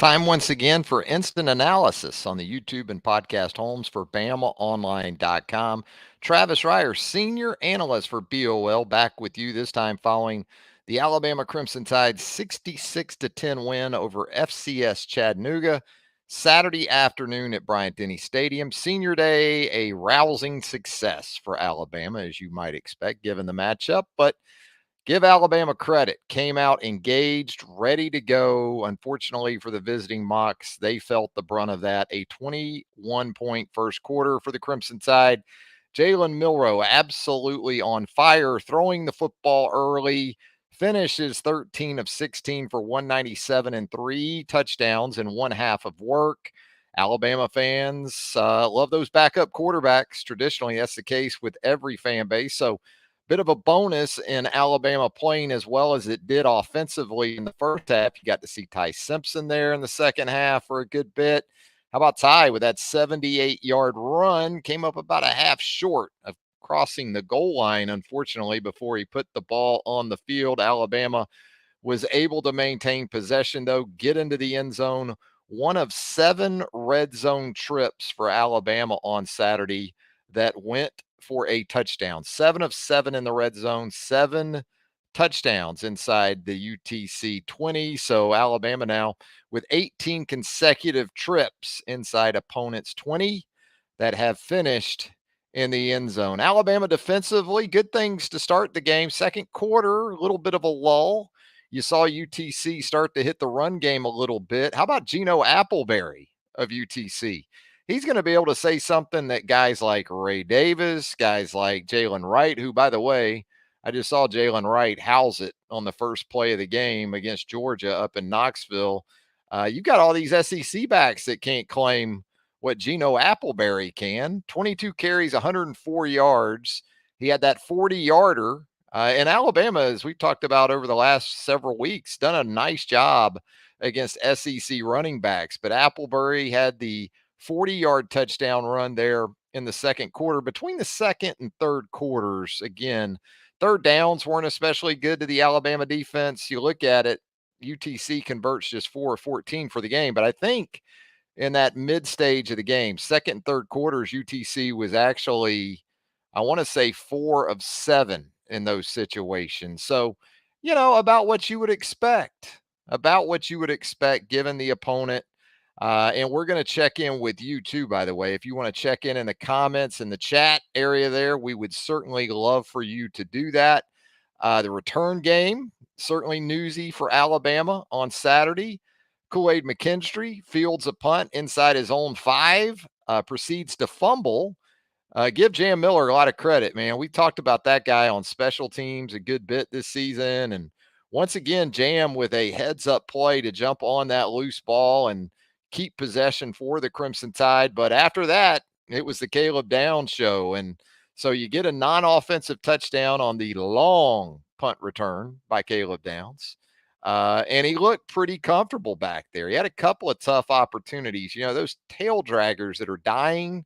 Time once again for instant analysis on the YouTube and podcast homes for BamaOnline.com. Travis Reier, senior analyst for BOL, back with you this time following the Alabama Crimson Tide 66-10 win over FCS Chattanooga Saturday afternoon at Bryant-Denny Stadium. Senior day, a rousing success for Alabama, as you might expect, given the matchup, but give Alabama credit. Came out engaged, ready to go. Unfortunately for the visiting Mocs, they felt the brunt of that. A 21-point first quarter for the Crimson Tide. Jalen Milroe absolutely on fire, throwing the football early. Finishes 13 of 16 for 197 and 3 touchdowns in one half of work. Alabama fans love those backup quarterbacks. Traditionally, that's the case with every fan base. So bit of a bonus in Alabama playing as well as it did offensively in the first half. You got to see Ty Simpson there in the second half for a good bit. How about Ty with that 78-yard run? Came up about a half short of crossing the goal line, unfortunately, before he put the ball on the field. Alabama was able to maintain possession, though, get into the end zone. One of 7 red zone trips for Alabama on Saturday that went for a touchdown. 7 of 7 in the red zone, 7 touchdowns inside the UTC 20. So Alabama now with 18 consecutive trips inside opponents' 20 that have finished in the end zone. Alabama defensively, good things to start the game. Second quarter, a little bit of a lull. You saw UTC start to hit the run game a little bit. How about Geno Appleberry of UTC? He's going to be able to say something that guys like Ray Davis, guys like Jalen Wright, who, by the way, I just saw Jalen Wright house it on the first play of the game against Georgia up in Knoxville. You got all these SEC backs that can't claim what Geno Appleberry can. 22 carries, 104 yards. He had that 40-yarder. And Alabama, as we've talked about over the last several weeks, done a nice job against SEC running backs. But Appleberry had the 40-yard touchdown run there in the second quarter. Between the second and third quarters, again, third downs weren't especially good to the Alabama defense. You look at it, UTC converts just 4 of 14 for the game. But I think in that mid stage of the game, second and third quarters, UTC was actually, I want to say, 4 of 7 in those situations. So, about what you would expect, given the opponent. And we're going to check in with you too, by the way. If you want to check in the comments in the chat area there, we would certainly love for you to do that. The return game, certainly newsy for Alabama on Saturday. Kool-Aid McKinstry fields a punt inside his own 5, proceeds to fumble. Give Jam Miller a lot of credit, man. We talked about that guy on special teams a good bit this season. And once again, Jam with a heads-up play to jump on that loose ball and keep possession for the Crimson Tide. But after that, it was the Caleb Downs show. And so you get a non-offensive touchdown on the long punt return by Caleb Downs. And he looked pretty comfortable back there. He had a couple of tough opportunities. Those tail draggers that are dying,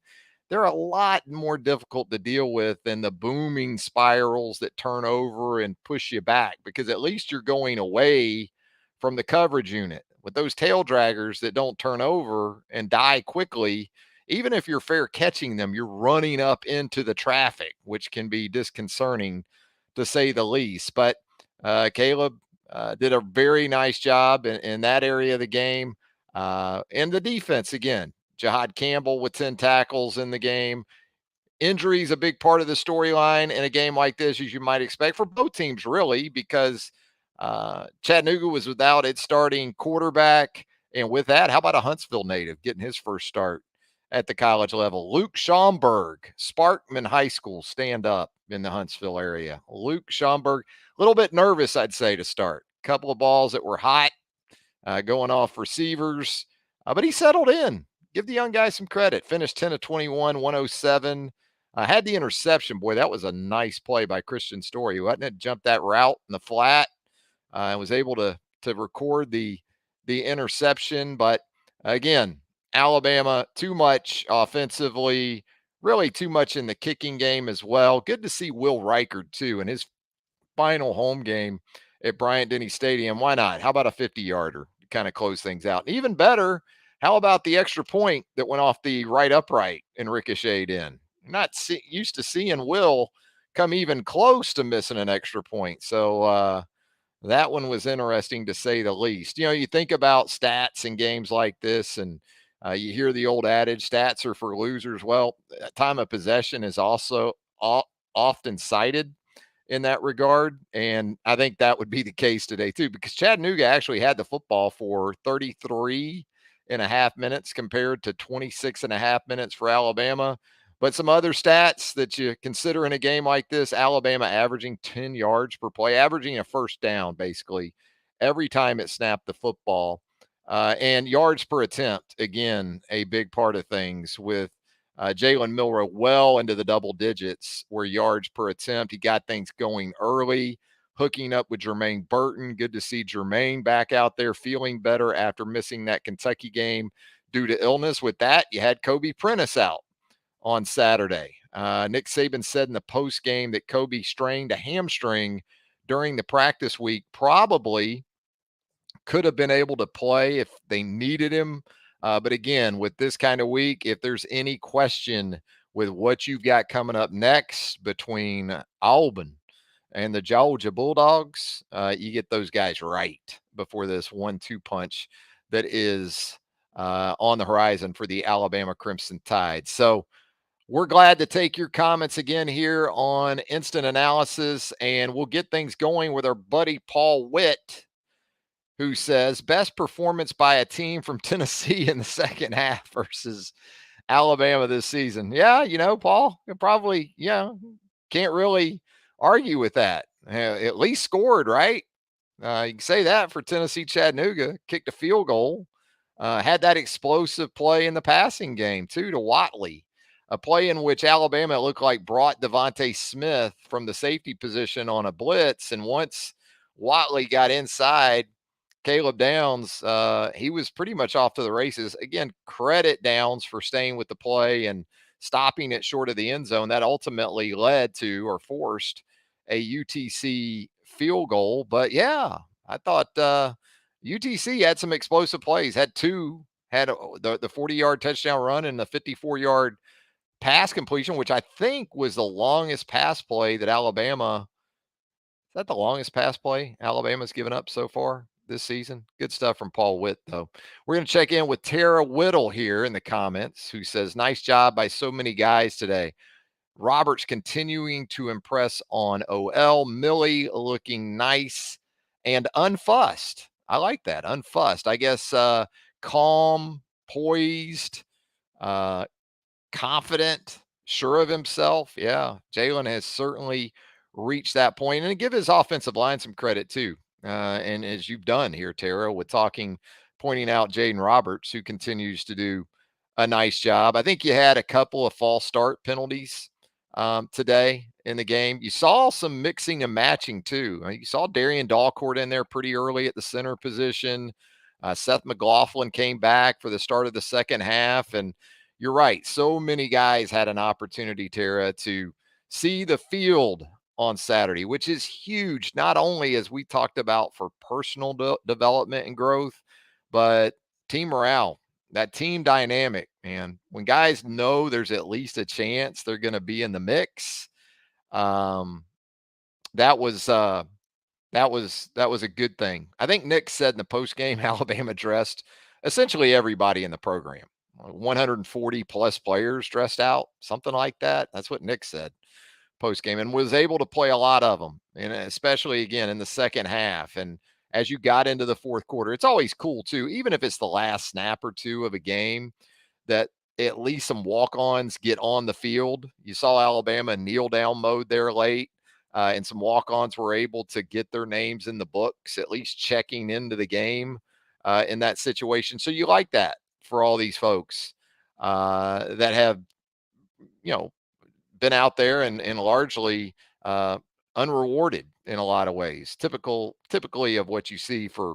they're a lot more difficult to deal with than the booming spirals that turn over and push you back, because at least you're going away from the coverage unit. With those tail draggers that don't turn over and die quickly, even if you're fair catching them, you're running up into the traffic, which can be disconcerting to say the least. But Caleb did a very nice job in that area of the game. And the defense, again, Jahad Campbell with 10 tackles in the game. Injuries a big part of the storyline in a game like this, as you might expect, for both teams, really, because Chattanooga was without its starting quarterback. And with that, how about a Huntsville native getting his first start at the college level? Luke Schomburg, Sparkman High School, stand up in the Huntsville area. Luke Schomburg, a little bit nervous, I'd say, to start. A couple of balls that were hot going off receivers, but he settled in. Give the young guy some credit. Finished 10 of 21, 107. Had the interception. Boy, that was a nice play by Christian Story, who hadn't jumped that route in the flat. And was able to record the interception. But again, Alabama, too much offensively, really too much in the kicking game as well. Good to see Will Reichard, too, in his final home game at Bryant-Denny Stadium. Why not? How about a 50-yarder? kind of close things out. And even better, how about the extra point that went off the right upright and ricocheted in? Used to seeing Will come even close to missing an extra point. So that one was interesting to say the least. You think about stats in games like this, and you hear the old adage, stats are for losers. Well, time of possession is also often cited in that regard. And I think that would be the case today, too, because Chattanooga actually had the football for 33 and a half minutes compared to 26 and a half minutes for Alabama. But some other stats that you consider in a game like this: Alabama averaging 10 yards per play, averaging a first down basically every time it snapped the football. And yards per attempt, again, a big part of things with Jalen Milroe well into the double digits where yards per attempt. He got things going early, hooking up with Jermaine Burton. Good to see Jermaine back out there feeling better after missing that Kentucky game due to illness. With that, you had Kobe Prentice out on Saturday. Nick Saban said in the post game that Kobe strained a hamstring during the practice week, probably could have been able to play if they needed him. But again, with this kind of week, if there's any question with what you've got coming up next between Auburn and the Georgia Bulldogs, you get those guys right before this 1-2 punch that is on the horizon for the Alabama Crimson Tide. So we're glad to take your comments again here on Instant Analysis, and we'll get things going with our buddy Paul Witt, who says best performance by a team from Tennessee in the second half versus Alabama this season. Yeah, Paul, you probably, can't really argue with that. At least scored, right? You can say that for Tennessee Chattanooga. Kicked a field goal. Had that explosive play in the passing game, too, to Watley. A play in which Alabama looked like brought Devontae Smith from the safety position on a blitz. And once Watley got inside, Caleb Downs, he was pretty much off to the races. Again, credit Downs for staying with the play and stopping it short of the end zone. That ultimately led to or forced a UTC field goal. But yeah, I thought UTC had some explosive plays. Had the 40-yard touchdown run and the 54-yard pass completion, which I think was the longest pass play that Alabama. Is that the longest pass play Alabama's given up so far this season? Good stuff from Paul Witt, though. We're going to check in with Tara Whittle here in the comments, who says, nice job by so many guys today. Roberts continuing to impress on OL. Millie looking nice and unfussed. I like that. Unfussed. I guess calm, poised, confident, sure of himself. Yeah, Jalen has certainly reached that point, and give his offensive line some credit too. And as you've done here, Tara, with pointing out Jaden Roberts, who continues to do a nice job. I think you had a couple of false start penalties today in the game. You saw some mixing and matching too. You saw Darian Dalcourt in there pretty early at the center position. Seth McLaughlin came back for the start of the second half, and you're right. So many guys had an opportunity, Tara, to see the field on Saturday, which is huge, not only as we talked about for personal development and growth, but team morale, that team dynamic, man. When guys know there's at least a chance they're going to be in the mix, um, that was a good thing. I think Nick said in the post game, Alabama dressed essentially everybody in the program. 140 plus players dressed out, something like that. That's what Nick said post game, and was able to play a lot of them, and especially again in the second half. And as you got into the fourth quarter, it's always cool too, even if it's the last snap or two of a game, that at least some walk-ons get on the field. You saw Alabama kneel down mode there late, and some walk-ons were able to get their names in the books, at least checking into the game in that situation. So you like that for all these folks that have, been out there and largely unrewarded in a lot of ways, typically of what you see for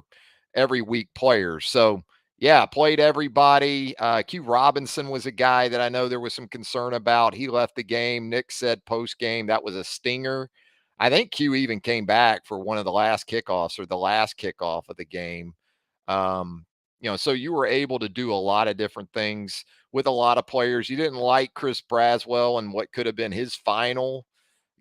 every week players. So yeah, played everybody. Q Robinson was a guy that I know there was some concern about. He left the game. Nick said post game that was a stinger. I think Q even came back for one of the last kickoffs or the last kickoff of the game. Um, so you were able to do a lot of different things with a lot of players. You didn't like Chris Braswell and what could have been his final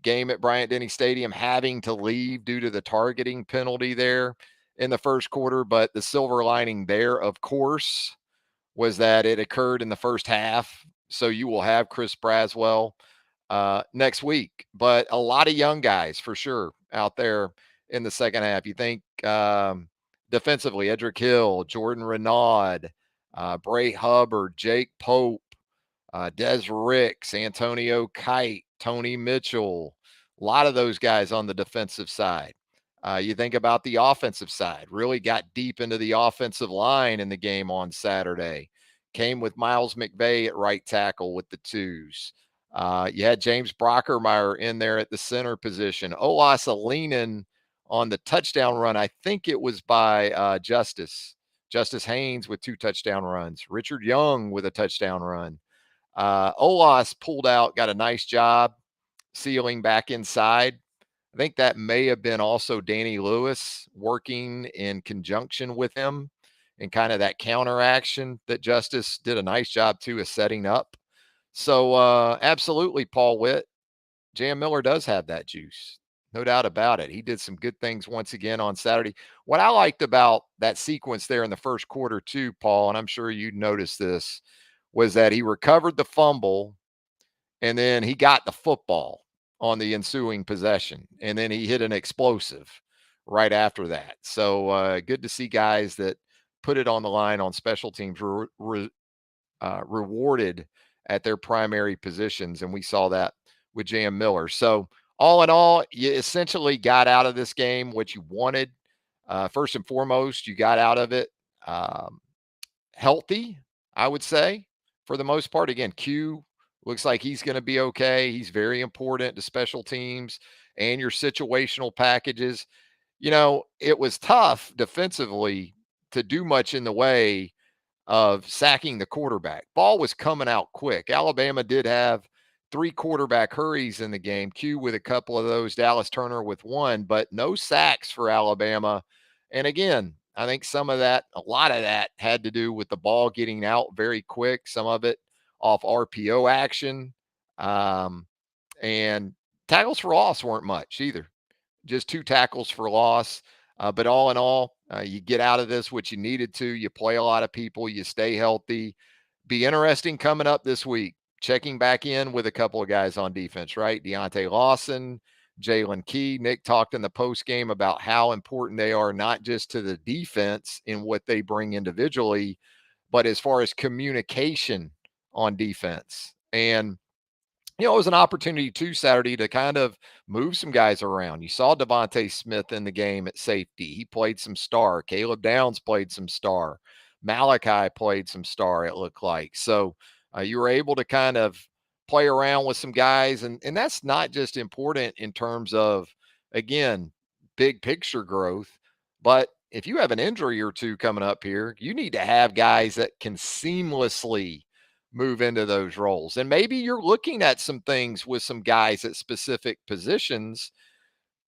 game at Bryant-Denny Stadium, having to leave due to the targeting penalty there in the first quarter. But the silver lining there, of course, was that it occurred in the first half. So you will have Chris Braswell next week. But a lot of young guys for sure out there in the second half. You think defensively, Edric Hill, Jordan Renaud, Bray Hubbard, Jake Pope, Des Ricks, Antonio Kite, Tony Mitchell, a lot of those guys on the defensive side. You think about the offensive side, really got deep into the offensive line in the game on Saturday. Came with Miles McVay at right tackle with the twos. You had James Brockermeyer in there at the center position. Olas Alinen on the touchdown run. I think it was by Justice Haynes with 2 touchdown runs. Richard Young with a touchdown run. Olas pulled out, got a nice job sealing back inside. I think that may have been also Danny Lewis working in conjunction with him and kind of that counteraction that Justice did a nice job too of setting up. So absolutely, Paul Witt, Jam Miller does have that juice. No doubt about it. He did some good things once again on Saturday. What I liked about that sequence there in the first quarter, too, Paul, and I'm sure you'd noticed this, was that he recovered the fumble and then he got the football on the ensuing possession. And then he hit an explosive right after that. So good to see guys that put it on the line on special teams rewarded at their primary positions. And we saw that with Jam Miller. So, all in all, you essentially got out of this game what you wanted. First and foremost, you got out of it um, healthy, I would say, for the most part. Again, Q looks like he's going to be okay. He's very important to special teams and your situational packages. It was tough defensively to do much in the way of sacking the quarterback. Ball was coming out quick. Alabama did have 3 quarterback hurries in the game, Q with a couple of those, Dallas Turner with 1, but no sacks for Alabama. And again, I think a lot of that had to do with the ball getting out very quick, some of it off RPO action. Um, and tackles for loss weren't much either, just 2 tackles for loss. But all in all, you get out of this what you needed to. You play a lot of people, you stay healthy. Be interesting coming up this week. Checking back in with a couple of guys on defense, right? Deontay Lawson, Jalen Key. Nick talked in the post game about how important they are, not just to the defense in what they bring individually, but as far as communication on defense. And it was an opportunity too Saturday to kind of move some guys around. You saw Devontae Smith in the game at safety. He played some star. Caleb Downs played some star. Malachi played some star, it looked like. So you were able to kind of play around with some guys. And that's not just important in terms of, again, big picture growth, but if you have an injury or two coming up here, you need to have guys that can seamlessly move into those roles. And maybe you're looking at some things with some guys at specific positions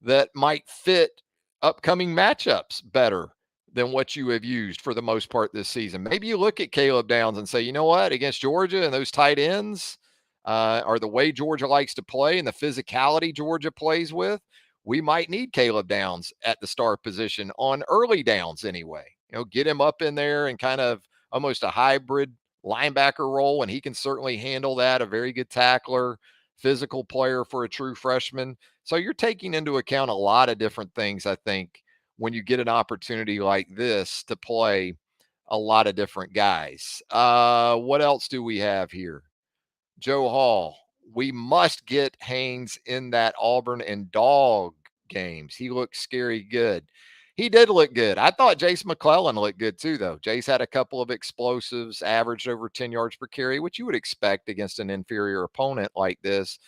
that might fit upcoming matchups better than what you have used for the most part this season. Maybe you look at Caleb Downs and say, you know what, against Georgia and those tight ends are the way Georgia likes to play and the physicality Georgia plays with. We might need Caleb Downs at the star position on early downs anyway. Get him up in there and kind of almost a hybrid linebacker role, and he can certainly handle that. A very good tackler, physical player for a true freshman. So you're taking into account a lot of different things, I think, when you get an opportunity like this to play a lot of different guys. What else do we have here? Joe Hall. We must get Haynes in that Auburn and Dog games. He looks scary good. He did look good. I thought Jace McClellan looked good too, though. Jace had a couple of explosives, averaged over 10 yards per carry, which you would expect against an inferior opponent like this.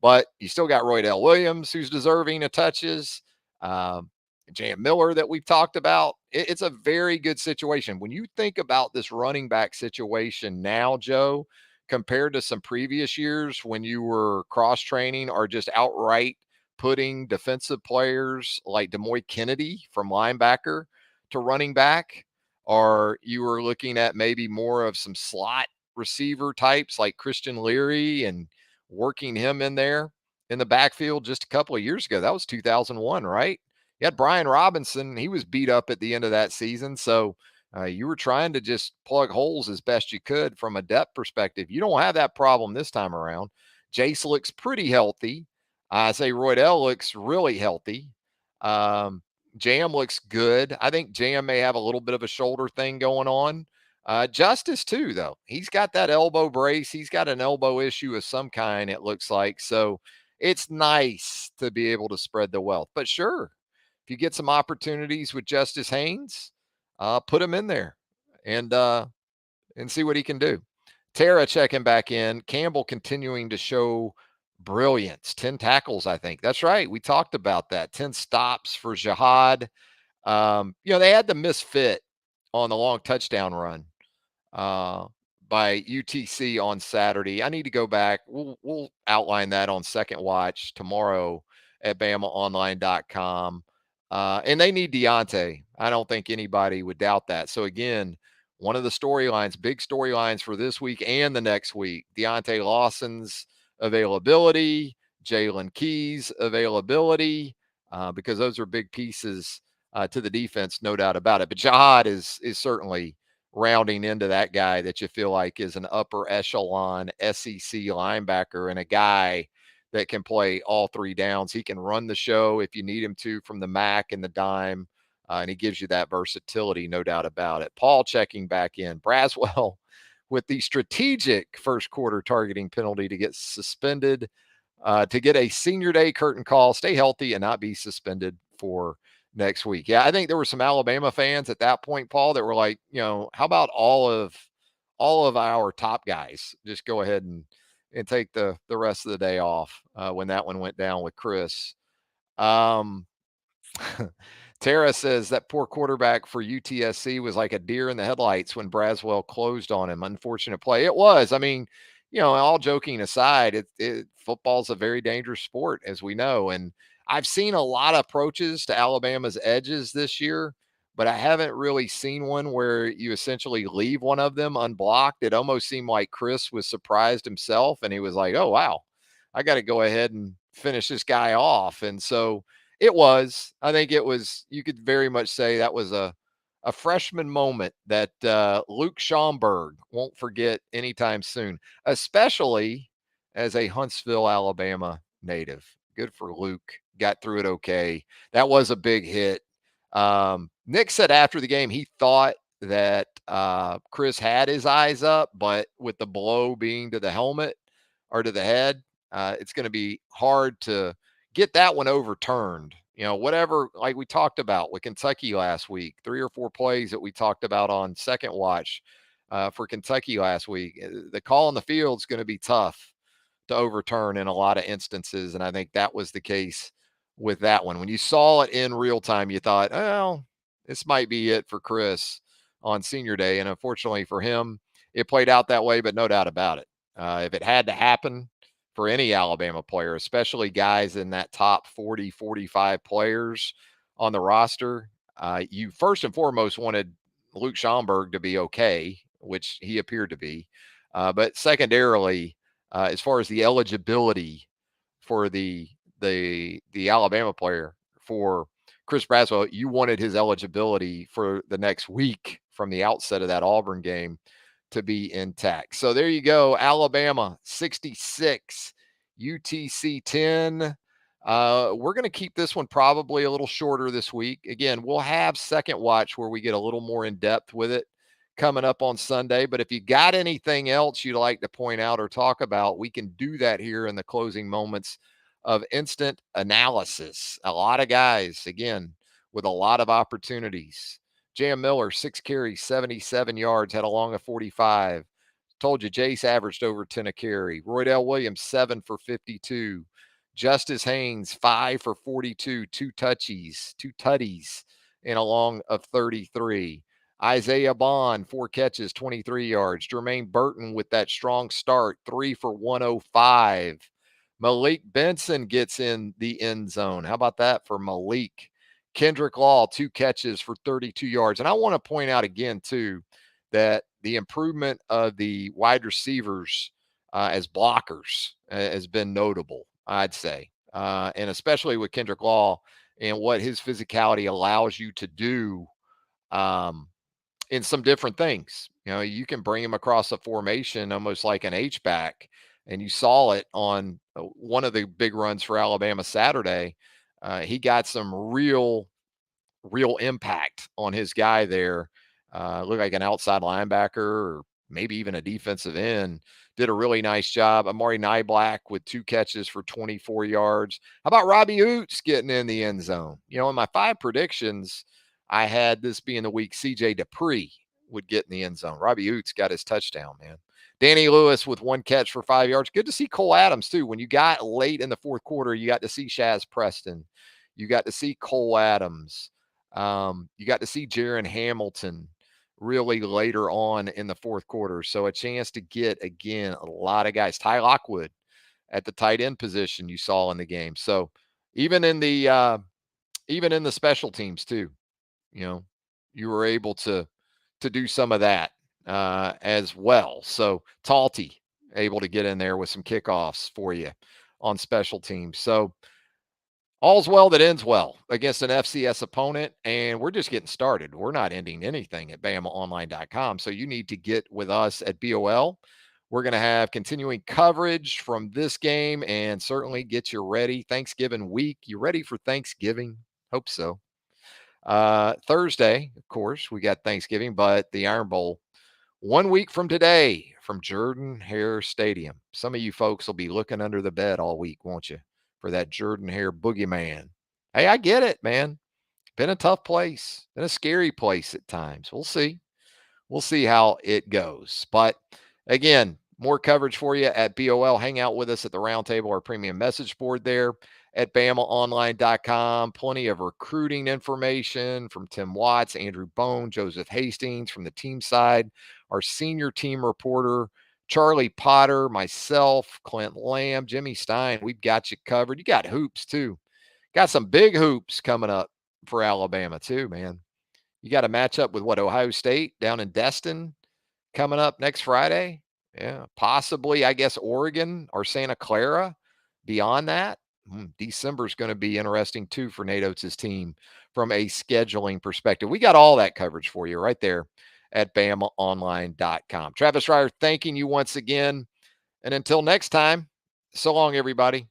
But you still got Roydell Williams, who's deserving of touches. Um, Jam Miller that we've talked about. It's a very good situation. When you think about this running back situation now, Joe, compared to some previous years when you were cross training or just outright putting defensive players like Demoy Kennedy from linebacker to running back, or you were looking at maybe more of some slot receiver types like Christian Leary and working him in there in the backfield just a couple of years ago. That was 2001, right? You had Brian Robinson. He was beat up at the end of that season. So you were trying to just plug holes as best you could from a depth perspective. You don't have that problem this time around. Jace looks pretty healthy. I say Roydell looks really healthy. Jam looks good. I think Jam may have a little bit of a shoulder thing going on. Justice, too, though. He's got that elbow brace. He's got an elbow issue of some kind, it looks like. So it's nice to be able to spread the wealth. But sure, if you get some opportunities with Justice Haynes, put him in there and see what he can do. Tara checking back in. Campbell continuing to show brilliance. 10 tackles, I think. That's right. We talked about that. 10 stops for Jihad. They had the misfit on the long touchdown run uh, by UTC on Saturday. I need to go back. We'll outline that on second watch tomorrow at BamaOnline.com. And they need Deontay. I don't think anybody would doubt that. So again, one of the storylines, big storylines for this week and the next week, Deontay Lawson's availability, Jalen Key's availability, because those are big pieces to the defense, no doubt about it. But Jihad is certainly rounding into that guy that you feel like is an upper echelon SEC linebacker and a guy that can play all three downs. He can run the show if you need him to from the MAC and the dime, and he gives you that versatility, no doubt about it. Paul checking back in. Braswell with the strategic first quarter targeting penalty to get suspended, to get a senior day curtain call, stay healthy, and not be suspended for next week. Yeah, I think there were some Alabama fans at that point, Paul, that were like, how about all of our top guys just go ahead and take the rest of the day off when that one went down with Chris. Um, Tara says that poor quarterback for UTSC was like a deer in the headlights when Braswell closed on him. Unfortunate play. It was. I mean, all joking aside, football's a very dangerous sport, as we know. And I've seen a lot of approaches to Alabama's edges this year, but I haven't really seen one where you essentially leave one of them unblocked. It almost seemed like Chris was surprised himself and he was like, oh, wow, I got to go ahead and finish this guy off. And so, I think it was, you could very much say that was a freshman moment that Luke Schomburg won't forget anytime soon, especially as a Huntsville, Alabama native. Good for Luke. Got through it okay. That was a big hit. Nick said after the game he thought that Chris had his eyes up, but with the blow being to the helmet or to the head, it's going to be hard to get that one overturned. Whatever, like we talked about with Kentucky last week, 3 or 4 plays that we talked about on second watch for Kentucky last week. The call on the field is going to be tough to overturn in a lot of instances. And I think that was the case with that one. When you saw it in real time, you thought, well, this might be it for Chris on senior day. And unfortunately for him, it played out that way, but no doubt about it. If it had to happen, for any Alabama player, especially guys in that top 40, 45 players on the roster. You first and foremost wanted Luke Schomburg to be okay, which he appeared to be. But secondarily, as far as the eligibility for the Alabama player for Chris Braswell, you wanted his eligibility for the next week from the outset of that Auburn game to be intact. So there you go. Alabama 66, UTC 10. We're going to keep this one probably a little shorter this week. Again, we'll have second watch where we get a little more in depth with it coming up on Sunday. But if you got anything else you'd like to point out or talk about, we can do that here in the closing moments of instant analysis. A lot of guys, again, with a lot of opportunities. Jam Miller, 6 carries, 77 yards, had a long of 45. Told you Jace averaged over 10 a carry. Roydell Williams, 7 for 52. Justice Haynes, 5 for 42, 2 tutties, and a long of 33. Isaiah Bond, 4 catches, 23 yards. Jermaine Burton with that strong start, 3 for 105. Malik Benson gets in the end zone. How about that for Malik? Kendrick Law, 2 catches for 32 yards. And I want to point out again, too, that the improvement of the wide receivers as blockers has been notable, I'd say. And especially with Kendrick Law and what his physicality allows you to do um, in some different things. You know, you can bring him across a formation almost like an H-back. And you saw it on one of the big runs for Alabama Saturday. He got some real impact on his guy there. Looked like an outside linebacker or maybe even a defensive end. Did a really nice job. Amari Niblack with 2 catches for 24 yards. How about Robbie Oots getting in the end zone? You know, in my 5 predictions, I had this being the week CJ Dupree would get in the end zone. Robbie Oots got his touchdown, man. Danny Lewis with 1 catch for 5 yards. Good to see Cole Adams, too. When you got late in the fourth quarter, you got to see Shaz Preston. You got to see Cole Adams. You got to see Jaron Hamilton really later on in the fourth quarter. So a chance to get, again, a lot of guys. Ty Lockwood at the tight end position you saw in the game. So even in the special teams too, you know, you were able to do some of that as well. So Talty able to get in there with some kickoffs for you on special teams. So all's well that ends well against an FCS opponent, and we're just getting started. We're not ending anything at BamaOnline.com, so you need to get with us at BOL. We're going to have continuing coverage from this game and certainly get you ready. Thanksgiving week. You ready for Thanksgiving? Hope so. Thursday, of course, we got Thanksgiving, but the Iron Bowl 1 week from today from Jordan-Hare Stadium. Some of you folks will be looking under the bed all week, won't you, for that Jordan-Hare boogeyman? Hey, I get it, man. Been a tough place, been a scary place at times. We'll see. We'll see how it goes. But again, more coverage for you at BOL. Hang out with us at the roundtable or premium message board there at BamaOnline.com. Plenty of recruiting information from Tim Watts, Andrew Bone, Joseph Hastings from the team side, our senior team reporter, Charlie Potter, myself, Clint Lamb, Jimmy Stein. We've got you covered. You got hoops too. Got some big hoops coming up for Alabama too, man. You got a matchup with Ohio State down in Destin coming up next Friday. Yeah, possibly, I guess, Oregon or Santa Clara. Beyond that, December is going to be interesting too for Nate Oates' team from a scheduling perspective. We got all that coverage for you right there at BamaOnline.com. Travis Reier, thanking you once again. And until next time, so long, everybody.